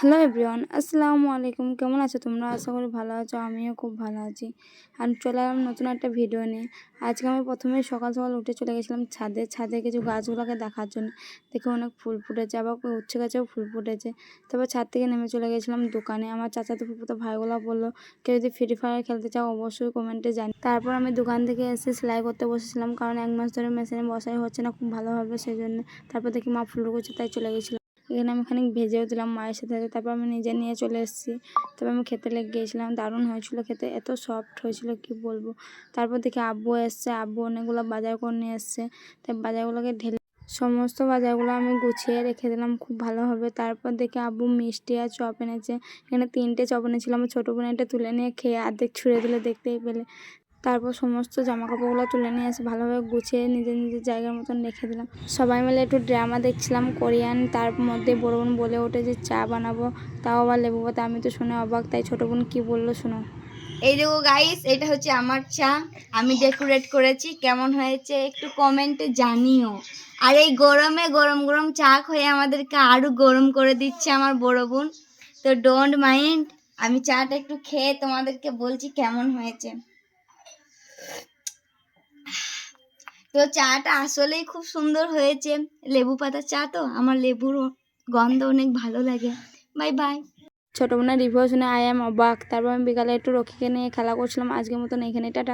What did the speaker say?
Hello everyone, আসসালামু আলাইকুম। কেমন আছো তোমরা? আশা করি ভালো আছো। আমিও খুব ভালো আছি। আর চলে এলাম নতুন একটা ভিডিও নিয়ে। আজকে আমি প্রথমে সকাল সকাল উঠে চলে গেছিলাম ছাদে কিছু গাছগুলোকে দেখার জন্য। দেখে অনেক ফুল ফুটেছে, আবার উচ্ছে গাছেও ফুল ফুটেছে। তারপর ছাদ থেকে নেমে চলে গেছিলাম দোকানে। আমার চাচাতো ফুফাতো ভাইগুলো বললো, কেউ যদি ফ্রি ফায়ার খেলতে চাও অবশ্যই কমেন্টে জানি। তারপর আমি দোকান থেকে এসে সেলাই করতে বসেছিলাম, কারণ 1 মাস ধরে মেশিনে বসাই হচ্ছে না খুব ভালোভাবে, সেই জন্য। তারপর দেখি মা ফুল করছে, তাই চলে গেছিলাম। এখানে আমি খানিক ভেজেও দিলাম মায়ের সাথে। তারপর আমি নিজে নিয়ে চলে এসেছি। তারপর আমি খেতে লেগে গিয়েছিলাম, দারুণ হয়েছিল খেতে, এত সফট হয়েছিল কি বলবো। তারপর দেখি আব্বু এসছে, আব্বু অনেকগুলো বাজার করে নিয়ে এসছে। তাই বাজারগুলোকে ঢেলে সমস্ত বাজারগুলো আমি গুছিয়ে রেখে দিলাম খুব ভালোভাবে। তারপর দেখি আব্বু মিষ্টি আর চপ এনেছে। এখানে 3টে চপ এনেছিল। আমার ছোটো বোন এটা তুলে নিয়ে খেয়ে অর্ধেক ছুঁড়ে দিলে দেখতেই পেলে। তারপর সমস্ত জামাকাপড়গুলো তুলে নিয়ে এসে ভালোভাবে গুছিয়ে নিজের জায়গার মতন রেখে দিলাম। সবাই মিলে একটু ড্রামা দেখছিলাম কোরিয়ান। তার মধ্যে বড় বোন বলে ওঠে যে চা বানাবো, তাও আবার লেবু পাতা। আমি তো শুনে অবাক, তাই ছোটো বোন কী বললো শোনো। এই দেখো গাইস, এটা হচ্ছে আমার চা। আমি ডেকোরেট করেছি, কেমন হয়েছে একটু কমেন্টে জানিও। আর এই গরমে গরম গরম চা খেয়ে আমাদেরকে আরো গরম করে দিচ্ছে আমার বড় বোন। তো ডোন্ট মাইন্ড, আমি চাটা একটু খেয়ে তোমাদেরকে বলছি কেমন হয়েছে। তো চাটা আসলেই খুব সুন্দর হয়েছে। লেবু পাতা চা, তো আমার লেবুর গন্ধ অনেক ভালো লাগে। Bye bye. ছোটো বোনের রিভিউ শুনে আই এম অবাক। তারপর আমি বিকালে একটু রকিকে নিয়ে খেলা করছিলাম। আজকের মতন এখানে টাটা।